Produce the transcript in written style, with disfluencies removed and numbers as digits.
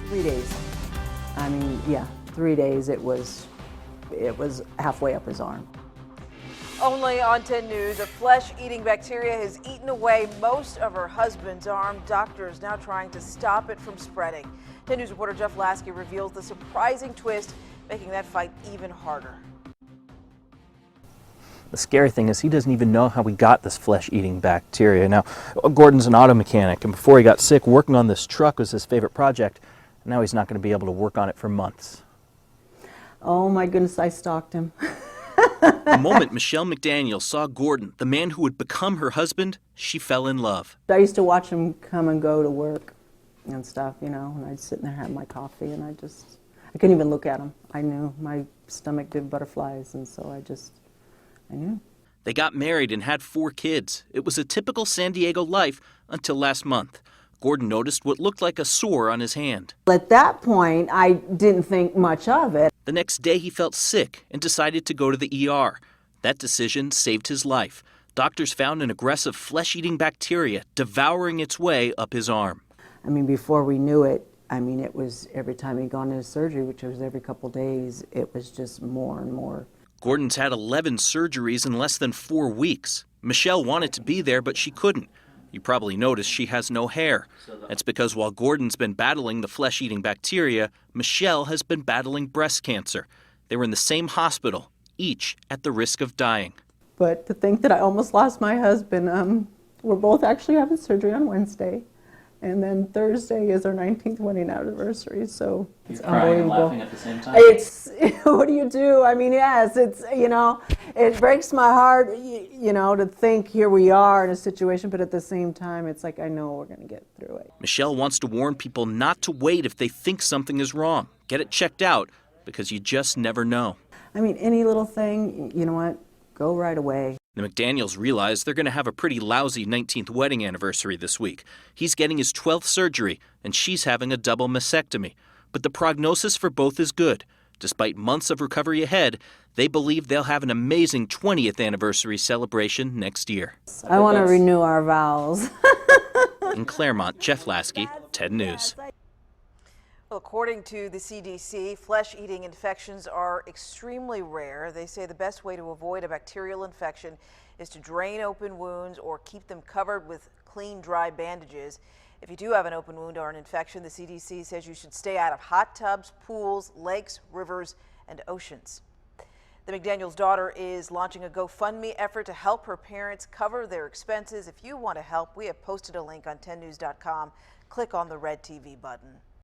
3 days. I mean, yeah, 3 days. It was halfway up his arm. Only on 10 News, a flesh-eating bacteria has eaten away most of her husband's arm. Doctors now trying to stop it from spreading. 10 News reporter Jeff Lasky reveals the surprising twist, making that fight even harder. The scary thing is he doesn't even know how we got this flesh-eating bacteria. Now, Gordon's an auto mechanic, and before he got sick, working on this truck was his favorite project. Now he's not going to be able to work on it for months. Oh my goodness, I stalked him. The moment Michelle McDaniel saw Gordon, the man who would become her husband, she fell in love. I used to watch him come and go to work and stuff, you know, and I'd sit in there have my coffee, and I couldn't even look at him. I knew my stomach did butterflies, and so I knew. They got married and had 4 kids. It was a typical San Diego life until last month. Gordon noticed what looked like a sore on his hand. At that point, I didn't think much of it. The next day he felt sick and decided to go to the ER. That decision saved his life. Doctors found an aggressive flesh-eating bacteria devouring its way up his arm. I mean, before we knew it, I mean, it was every time he'd gone into surgery, which was every couple days, it was just more and more. Gordon's had 11 surgeries in less than 4 weeks. Michelle wanted to be there, but she couldn't. You probably noticed she has no hair. That's because while Gordon's been battling the flesh-eating bacteria, Michelle has been battling breast cancer. They were in the same hospital, each at the risk of dying. But to think that I almost lost my husband, we're both actually having surgery on Wednesday. And then Thursday is our 19th wedding anniversary, so it's unbelievable. Crying and laughing at the same time? It's, what do you do? I mean, yes, it's, you know, it breaks my heart, you know, to think here we are in a situation, but at the same time, it's like, I know we're going to get through it. Michelle wants to warn people not to wait if they think something is wrong. Get it checked out, because you just never know. I mean, any little thing, you know what, go right away. The McDaniels realize they're going to have a pretty lousy 19th wedding anniversary this week. He's getting his 12th surgery, and she's having a double mastectomy. But the prognosis for both is good. Despite months of recovery ahead, they believe they'll have an amazing 20th anniversary celebration next year. I want to renew our vows. In Claremont, Jeff Lasky, 10 News. Well, according to the CDC, flesh-eating infections are extremely rare. They say the best way to avoid a bacterial infection is to drain open wounds or keep them covered with clean, dry bandages. If you do have an open wound or an infection, the CDC says you should stay out of hot tubs, pools, lakes, rivers, and oceans. The McDaniels' daughter is launching a GoFundMe effort to help her parents cover their expenses. If you want to help, we have posted a link on 10news.com. Click on the red TV button.